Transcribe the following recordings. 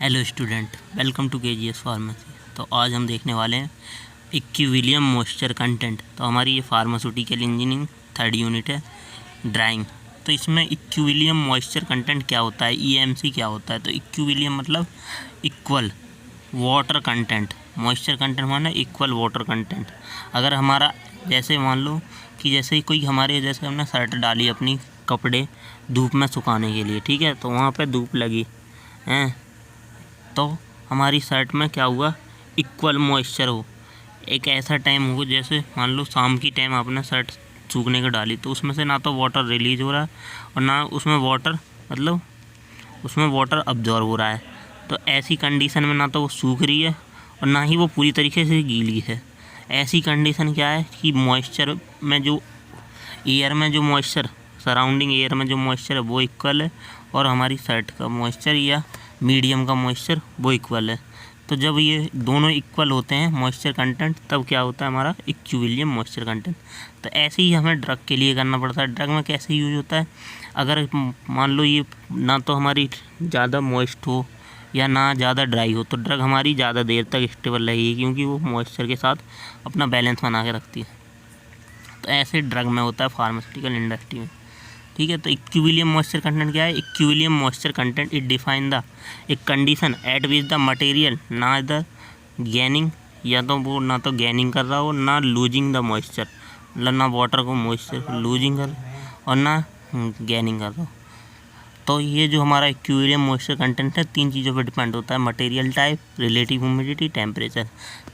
Hello student, welcome to KGS pharmacy. तो आज हम देखने वाले हैं इक्विलिब्रियम मॉइस्चर कंटेंट। तो हमारी ये फार्मास्यूटिकल इंजीनियरिंग थर्ड यूनिट है, ड्राइंग। तो इसमें इक्विलिब्रियम मॉइस्चर कंटेंट क्या होता है, ईएमसी क्या होता है। तो इक्विलिब्रियम मतलब equal water content, moisture content माना इक्वल वाटर कंटेंट। अगर हमारा जैसे मान लो कि जैसे कोई हमारे जैसे हमने शर्ट डाली अपनी कपड़े धूप में सुखाने के लिए, ठीक है, तो वहाँ पे धूप लगी हैं, तो हमारी शर्ट में क्या हुआ, इक्वल मॉइस्चर हो। एक ऐसा टाइम हो जैसे मान लो शाम की टाइम आपने शर्ट सूखने को डाली, तो उसमें से ना तो वाटर रिलीज हो रहा है और ना उसमें वाटर मतलब उसमें वाटर अब्जॉर्ब हो रहा है। तो ऐसी कंडीशन में ना तो वो सूख रही है और ना ही वो पूरी तरीके से गीली है। ऐसी कंडीशन क्या है कि मॉइस्चर में जो एयर में जो मॉइस्चर, सराउंडिंग एयर में जो मॉइस्चर है वो इक्वल है और हमारी शर्ट का मॉइस्चर या मीडियम का मॉइस्चर वो इक्वल है। तो जब ये दोनों इक्वल होते हैं मॉइस्चर कंटेंट, तब क्या होता है हमारा इक्विलिब्रियम मॉइस्चर कंटेंट। तो ऐसे ही हमें ड्रग के लिए करना पड़ता है। ड्रग में कैसे यूज होता है, अगर मान लो ये ना तो हमारी ज़्यादा मॉइस्ट हो या ना ज़्यादा ड्राई हो, तो ड्रग हमारी ज़्यादा देर तक स्टेबल रहेगी, क्योंकि वो मॉइस्चर के साथ अपना बैलेंस बना के रखती है। तो ऐसे ड्रग में होता है फार्मास्यूटिकल इंडस्ट्री में, ठीक है। तो इक्विलिब्रियम मॉइस्चर कंटेंट क्या है, equilibrium moisture content it define the एक condition at which the material ना इधर गैनिंग, या तो वो ना तो गैनिंग कर रहा हो ना लूजिंग द मॉइस्चर, मतलब ना वाटर को मॉइस्चर लूजिंग कर और ना गैनिंग कर रहा हो। तो ये जो हमारा इक्विलिब्रियम मॉइस्चर कंटेंट है, तीन चीज़ों पर डिपेंड होता है, material type, relative humidity, temperature.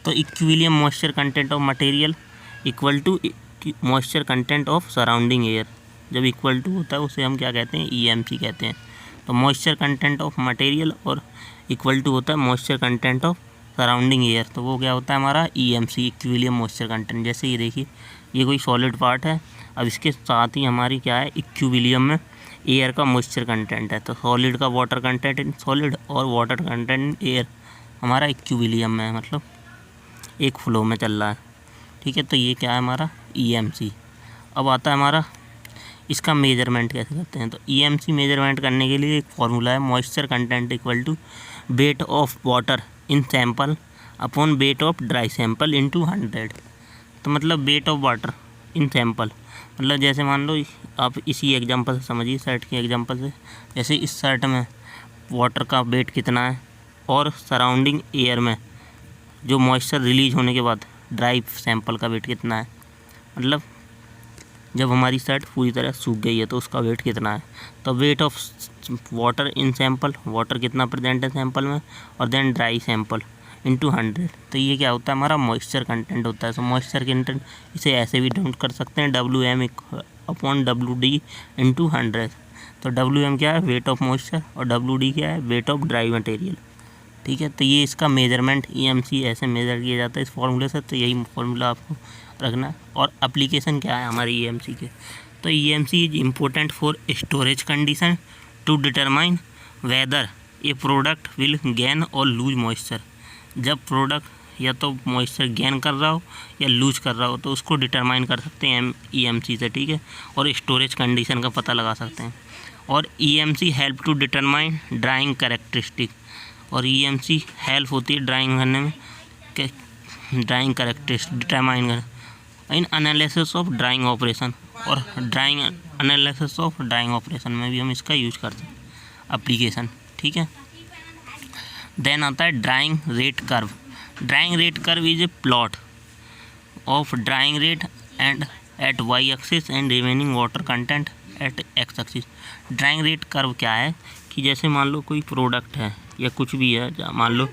तो equilibrium moisture content of material equal to moisture content of surrounding air. जब इक्वल टू होता है उसे हम क्या कहते हैं, ईएमसी कहते हैं। तो मॉइस्चर कंटेंट ऑफ मटेरियल और इक्वल टू होता है moisture content of surrounding air, तो वो क्या होता है हमारा ईएमसी, इक्विलिब्रियम मॉइस्चर कंटेंट। जैसे ये देखिए, ये कोई सॉलिड पार्ट है, अब इसके साथ ही हमारी क्या है, इक्विलिब्रियम में एयर का मॉइस्चर कंटेंट है। तो सॉलिड का वाटर कंटेंट इन सॉलिड और वाटर कंटेंट इन एयर हमारा इक्विलिब्रियम में है, मतलब एक फ्लो में चल रहा है, ठीक है। तो ये क्या है हमारा ईएमसी। अब आता है हमारा इसका मेजरमेंट कैसे करते हैं। तो ईएमसी मेजरमेंट करने के लिए एक फार्मूला है, moisture content equal to weight of water in sample upon weight of dry sample into 100। तो मतलब weight of water in sample, मतलब जैसे मान लो आप इसी एग्जांपल से समझिए, शर्ट के एग्जांपल से, जैसे इस शर्ट में वाटर का वेट कितना है और सराउंडिंग एयर में जो मॉइस्चर रिलीज होने के बाद ड्राई सैंपल का वेट कितना है, मतलब जब हमारी शर्ट पूरी तरह सूख गई है तो उसका वेट कितना है। तो wait of water in sample, water कितना प्रेजेंट है सैंपल में, और देन ड्राई सैंपल इंटू 100। तो ये क्या होता है हमारा मॉइस्चर कंटेंट होता है। तो मॉइस्चर कंटेंट इसे ऐसे भी डिनोट कर सकते हैं, WM अपॉन WD इंटू 100। तो WM क्या है, वेट ऑफ मॉइस्चर, और WD क्या है, वेट ऑफ ड्राई मटेरियल, ठीक है। तो ये इसका मेजरमेंट ईएमसी ऐसे मेज़र किया जाता है इस फार्मूले से। तो यही फार्मूला आपको रखना है। और एप्लीकेशन क्या है हमारी ईएमसी के, तो EMC is important for storage condition to determine whether a product will gain और लूज मॉइस्चर। जब प्रोडक्ट या तो मॉइस्चर गेन कर रहा हो या लूज कर रहा हो, तो उसको डिटरमाइन कर सकते हैं ईएमसी से, ठीक है। और स्टोरेज कंडीशन का पता लगा सकते हैं। और EMC help to determine drying characteristic, और ईएमसी हेल्प होती है ड्राइंग करने में, ड्राइंग कैरेक्टरिस्टिक डिटरमाइन कर in analysis of drying operation, और drying analysis of drying operation में भी हम इसका यूज करते हैं एप्लीकेशन, ठीक है। देन आता है drying rate curve. Drying rate curve is a plot of drying rate and at Y axis and remaining water content at X axis. Drying rate curve क्या है कि जैसे मान लो कोई प्रोडक्ट है या कुछ भी है, मान लो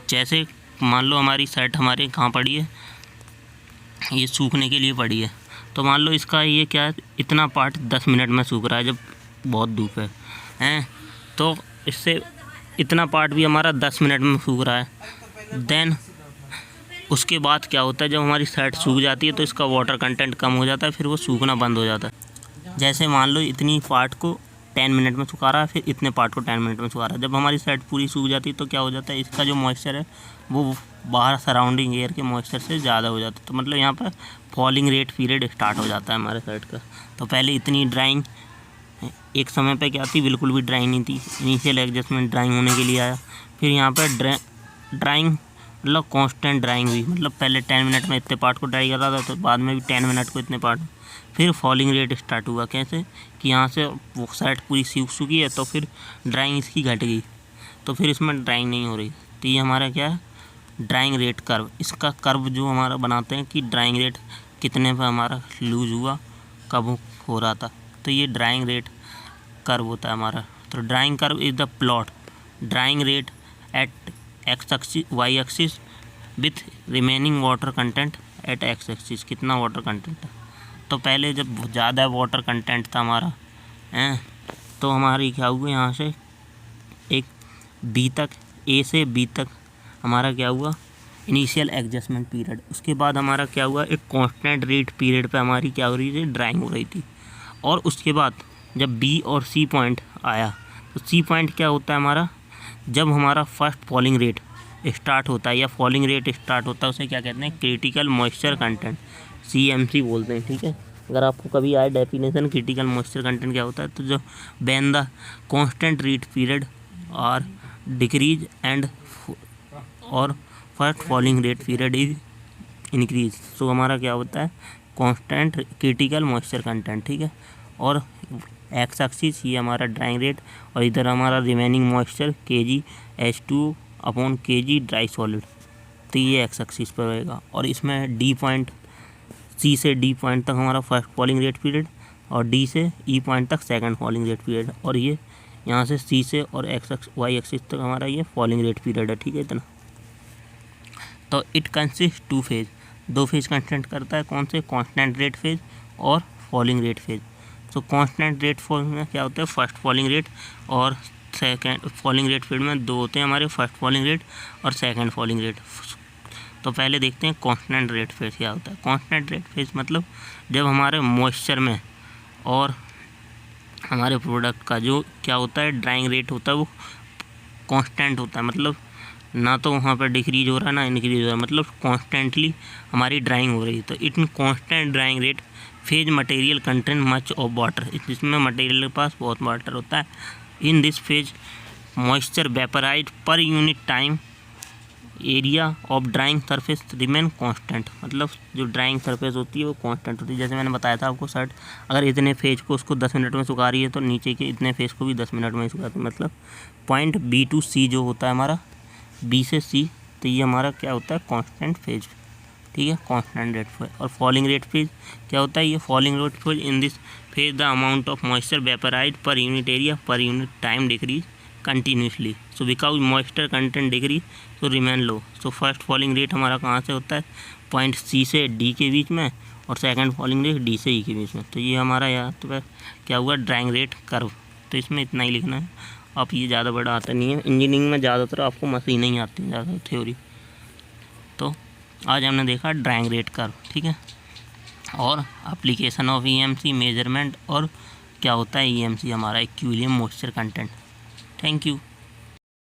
जैसे मान लो हमारी शर्ट हमारे कहाँ पड़ी है, ये सूखने के लिए पड़ी है। तो मान लो इसका ये क्या है, इतना पार्ट 10 मिनट में सूख रहा है जब बहुत धूप है, तो इससे इतना पार्ट भी हमारा 10 मिनट में सूख रहा है। देन उसके बाद क्या होता है, जब हमारी शर्ट सूख जाती है तो इसका वाटर कंटेंट कम हो जाता है, फिर वो सूखना बंद हो जाता है। जैसे मान लो इतनी पार्ट को 10 मिनट में सुखा रहा है, फिर इतने पार्ट को 10 मिनट में सुखा रहा है। जब हमारी शर्ट पूरी सूख जाती है तो क्या हो जाता है, इसका जो मॉइस्चर है वो बाहर सराउंडिंग एयर के मॉइस्चर से ज़्यादा हो जाता है। तो मतलब यहाँ पर फॉलिंग रेट पीरियड स्टार्ट हो जाता है हमारे शर्ट का। तो पहले इतनी ड्राइंग एक समय पे क्या थी, बिल्कुल भी ड्राइंग नहीं थी। इनिशियल एडजस्टमेंट ड्राइंग होने के लिए आया। फिर यहाँ पर ड्राइंग मतलब कांस्टेंट ड्राइंग हुई, मतलब पहले 10 मिनट में इतने पार्ट को ड्राई कर रहा था, तो बाद में भी 10 मिनट को इतने पार्ट। फिर फॉलिंग रेट स्टार्ट हुआ, कैसे कि यहाँ से वो साइड पूरी सूख चुकी है, तो फिर ड्राइंग इसकी घट गई, तो फिर इसमें ड्राइंग नहीं हो रही। तो ये हमारा क्या है, ड्राइंग रेट कर्व। इसका कर्व जो हमारा बनाते हैं कि ड्राइंग रेट कितने पर हमारा लूज हुआ, कब हो रहा था, तो ये ड्राइंग रेट कर्व होता है हमारा। तो drying curve is the plot drying rate at X axis Y axis with remaining water content at X axis. कितना वाटर कंटेंट है, तो पहले जब ज़्यादा वाटर कंटेंट था हमारा तो हमारी क्या हुआ, यहाँ से एक बी तक, ए से बी तक हमारा क्या हुआ, इनिशियल एडजस्टमेंट पीरियड। उसके बाद हमारा क्या हुआ, एक कांस्टेंट रेट पीरियड पे हमारी क्या हो रही थी, ड्राइंग हो रही थी। और उसके बाद जब बी और सी पॉइंट आया, तो सी पॉइंट क्या होता है हमारा, जब हमारा फर्स्ट फॉलिंग रेट स्टार्ट होता है या फॉलिंग रेट स्टार्ट होता है, उसे क्या कहते हैं, क्रिटिकल मॉइस्चर कंटेंट, CMC बोलते हैं। ठीक है, अगर आपको कभी आए डेफिनेशन क्रिटिकल मॉइस्चर कंटेंट क्या होता है, तो जो when the constant rate period और डिक्रीज एंड और first falling rate period is increase, तो हमारा क्या होता है, कांस्टेंट क्रिटिकल मॉइस्चर कंटेंट। ठीक है, और एक्स एक्सिस ये हमारा ड्राइंग रेट, और इधर हमारा remaining moisture kg/kg dry solid, तो ये एक्स एक्सिस पर रहेगा। और इसमें डी पॉइंट, सी से डी पॉइंट तक हमारा फर्स्ट फॉलिंग रेट पीरियड, और डी से ई पॉइंट तक सेकंड फॉलिंग रेट पीरियड, और ये यहाँ से सी से और वाई एक्सिस तक हमारा ये फॉलिंग रेट पीरियड है। ठीक है, इतना। तो it consist 2 phase, 2 phase consist करता है, कौन से, कांस्टेंट रेट फेज और फॉलिंग रेट फेज। तो कांस्टेंट रेट फेज में क्या होता है, फर्स्ट फॉलिंग रेट और सेकंड फॉलिंग रेट फेज में 2 होते हैं हमारे, फर्स्ट फॉलिंग रेट और सेकंड फॉलिंग रेट। तो पहले देखते हैं कांस्टेंट रेट फेज क्या होता है। कांस्टेंट रेट फेज मतलब जब हमारे मॉइस्चर में और हमारे प्रोडक्ट का जो क्या होता है, ड्राइंग रेट होता है, वो कांस्टेंट होता है, मतलब ना तो वहाँ पर डिक्रीज हो रहा है ना इंक्रीज हो रहा है, मतलब कॉन्स्टेंटली हमारी ड्राइंग हो रही है। तो it constant drawing rate phase material content much of water, जिसमें मटेरियल के पास बहुत वाटर होता है। In this phase moisture vaporise per unit time area of drawing surface remain constant, मतलब जो ड्राइंग सरफेस होती है वो कांस्टेंट होती है। जैसे मैंने बताया था आपको, शर्ट अगर इतने फेज को उसको 10 मिनट में सुखा रही है, तो नीचे के इतने फेज को भी 10 मिनट में ही सुखाती है। मतलब पॉइंट B to C जो होता है हमारा, B से C, तो ये हमारा क्या होता है, कांस्टेंट फेज। ठीक है, कांस्टेंट रेट फेज। और फॉलिंग रेट फेज क्या होता है, ये falling rate phase in this phase the amount of moisture vaporise per unit area per unit time decrease continuously, so because moisture content decrease तो remain लो। So first falling rate हमारा कहाँ से होता है, पॉइंट C से D के बीच में, और सेकंड फॉलिंग रेट D से E के बीच में। तो ये हमारा यहाँ तो क्या हुआ, ड्राइंग रेट कर्व। तो इसमें इतना ही लिखना है, आप ये ज़्यादा बड़ा आता नहीं है। इंजीनियरिंग में ज़्यादातर आपको मशीन ही आती है, ज़्यादा थ्योरी। तो आज हमने देखा ड्राइंग रेट कर्व, ठीक है, और एप्लीकेशन ऑफ EMC मेजरमेंट, और क्या होता है EMC हमारा, equilibrium moisture content. Thank you.